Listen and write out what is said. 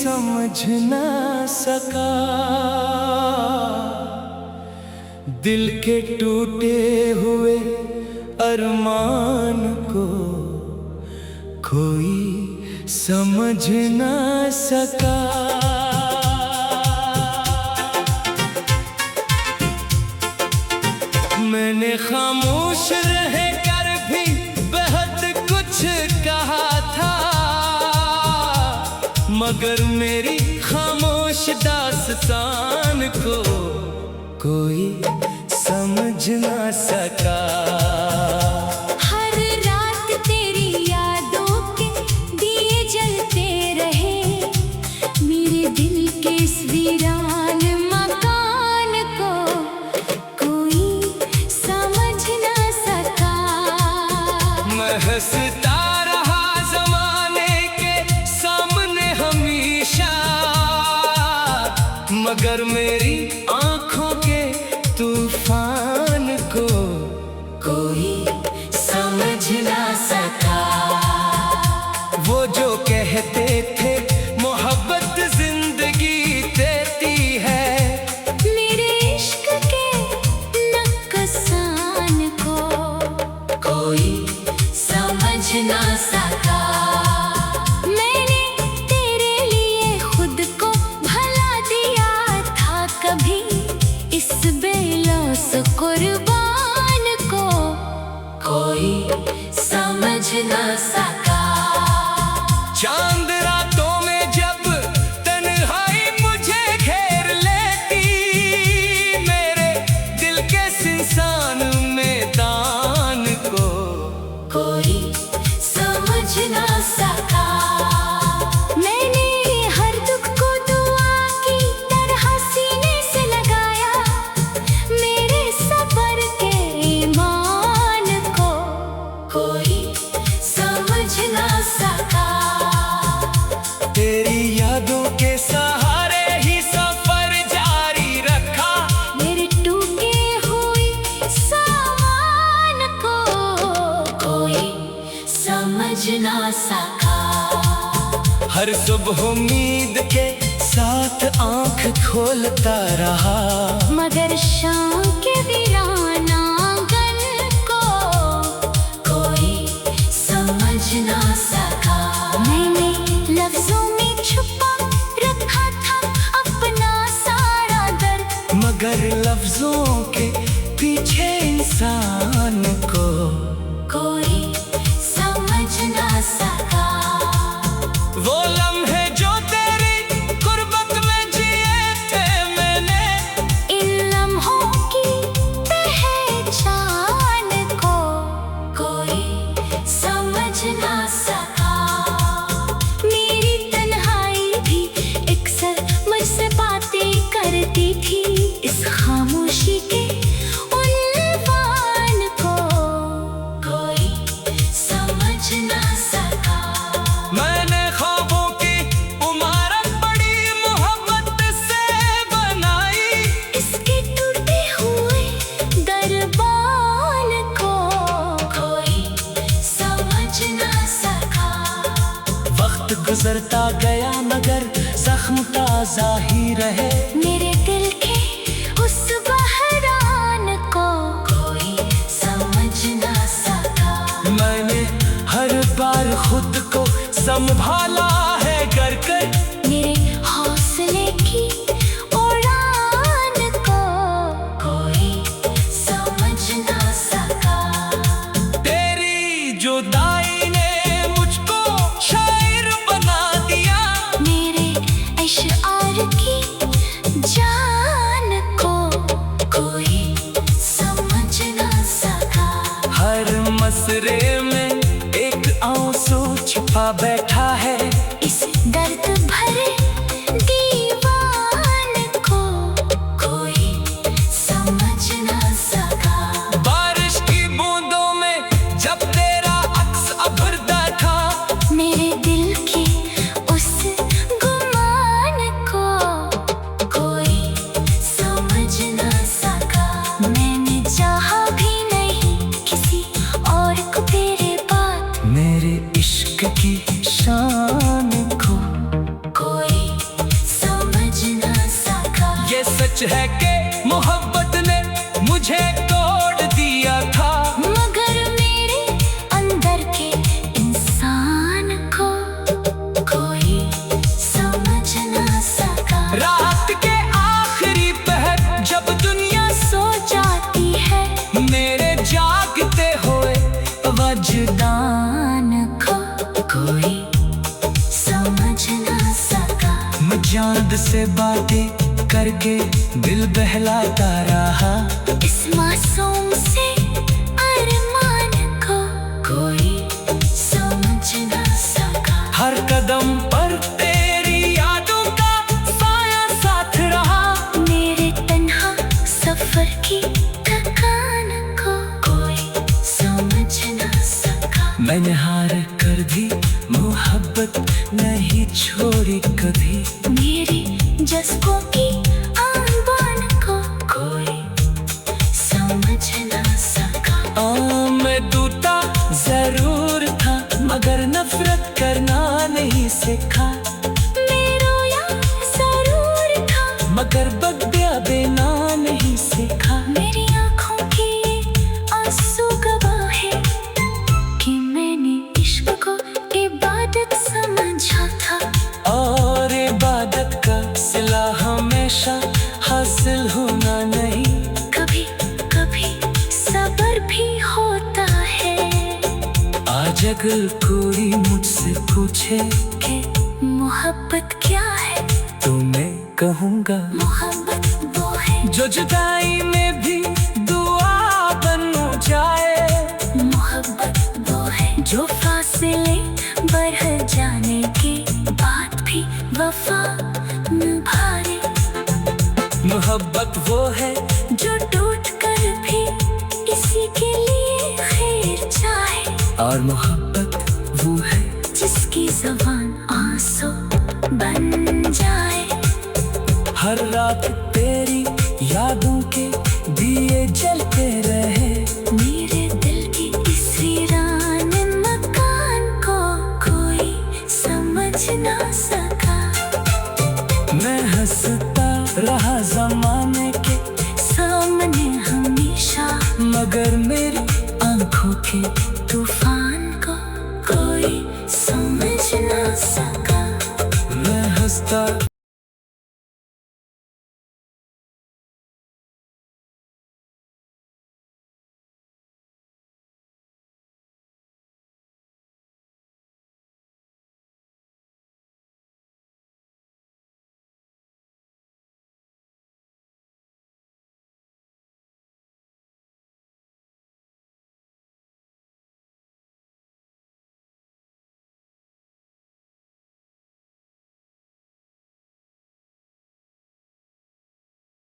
समझ ना सका। दिल के टूटे हुए अरमान को कोई समझ ना सका। मैंने खामोश रह कर भी बेहद कुछ कहा था, मगर मेरी खामोश दास्तान को कोई समझ ना सका। हर रात तेरी यादों के दिए जलते रहे, मेरे दिल के इस वीरान मकान को कोई समझ ना सका। मैं हंसता रहा ज़माने के सामने हमेशा, मगर मेरी आँखों के तूफान को कोई समझ ना सका। वो जो कहते थे मोहब्बत जिंदगी देती है, मेरे इश्क के नुकसान को कोई समझ ना सका। मैंने तेरे लिए खुद को भला दिया था कभी, इस बेलौस कुर्बान को कोई समझ ना सका। चांद रातों में जब तन्हाई मुझे घेर लेती, मेरे दिल के इंसान मैदान को कोई समझ ना सका। मैंने हर दुख को दुआ की तरह सीने से लगाया, मेरे सब्र के ईमान को कोई समझ ना सका। तेरी यादों के सहारे ही सफर जारी रखा, मेरे टूटे हुए सामान को कोई समझ ना सका। हर सुबह उम्मीद के साथ आंख खोलता रहा, मगर शाम के वीरान आंगन को कोई समझ ना सका। मैंने लफ्जों में छुपा रखा था अपना सारा दर्द, मगर लफ्जों के पीछे इंसान को कोई समझ ना सका। वो लम्हे जो तेरी गुर्बत में जिए थे मैंने, इन लम्हों की पहचान को कोई समझ ना सका। मेरी तन्हाई भी अक्सर मुझसे बातें करती थी, इस खामोशी के उन्वान को कोई समझ ना सका। मैंने ख्वाबों की इमारत बड़ी मोहब्बत से बनाई, इसके टूटे हुए दरबान को कोई समझ ना सका। वक्त गुजरता गया मगर जख्म ताजा ही रहे, मेरे दिल के उस बहरान को कोई समझ ना सका। मैंने हर बार खुद को संभाला है कर कर, मेरे हौसले की उड़ान को कोई समझ ना सका। तेरी जुदाई ने मुझको शायर बना दिया, मेरे अशआर की जान को कोई समझ ना सका। हर मसरे में एक आंसू छुपा बैठा है, इस दर्द भरे दीवान को कोई समझ ना सका। बारिश की बूंदों में जब तेरा अक्स अभरदा था, मेरे दिल के उस गुमान को कोई समझ ना सका। मैंने चाहा भी नहीं किसी और को तेरे बाद, मेरे इश्क की शान सच है कि मोहब्बत ने मुझे तोड़ दिया था, मगर मेरे अंदर के इंसान को कोई समझ ना सका। रात के आखिरी पहर जब दुनिया सो जाती है मेरे जागते हुए वजदान को कोई समझ ना सका। मैं चांद से बातें करके दिल बहलाता रहा, इस मासूम से अरमान को कोई समझ ना सका। हर कदम पर तेरी यादों का साया साथ रहा, मेरे तन्हा सफर की थकान को कोई समझ ना सका। मैंने हार कर भी मोहब्बत नहीं छोड़ी कभी, मेरी जज्बों की आन को कोई समझ ना सका। मैं दूता जरूर था मगर नफरत करना नहीं सीखा, मैं रोया जरूर था मगर बग्या देना नहीं सीखा। मेरी आँखों की आंसू गवाह है कि मैंने इश्क को इबादत समझा था, और इबादत का सिला हमेशा हासिल होना नहीं, कभी कभी सब्र भी होता है। आज अगर कोई मुझसे पूछे कि मोहब्बत क्या है, तो मैं कहूँगा मोहब्बत वो है जो जुदाई में भी दुआ बन जाए, मोहब्बत वो है जो फासले बढ़ जाने के बाद भी वफा निभाए, मोहब्बत वो है जो टूट कर भी इसी के लिए खैर चाहे, और मोहब्बत वो है जिसकी ज़बान आंसू बन जाए। हर रात तेरी यादों के दिए जलते रहे, मेरे दिल की इस वीरान मकान को कोई समझ ना सका। मैं हंसता रहा जमाने के सामने हमेशा मगर मेरी आंखों के तूफान को कोई समझ ना सका। मैं हंसता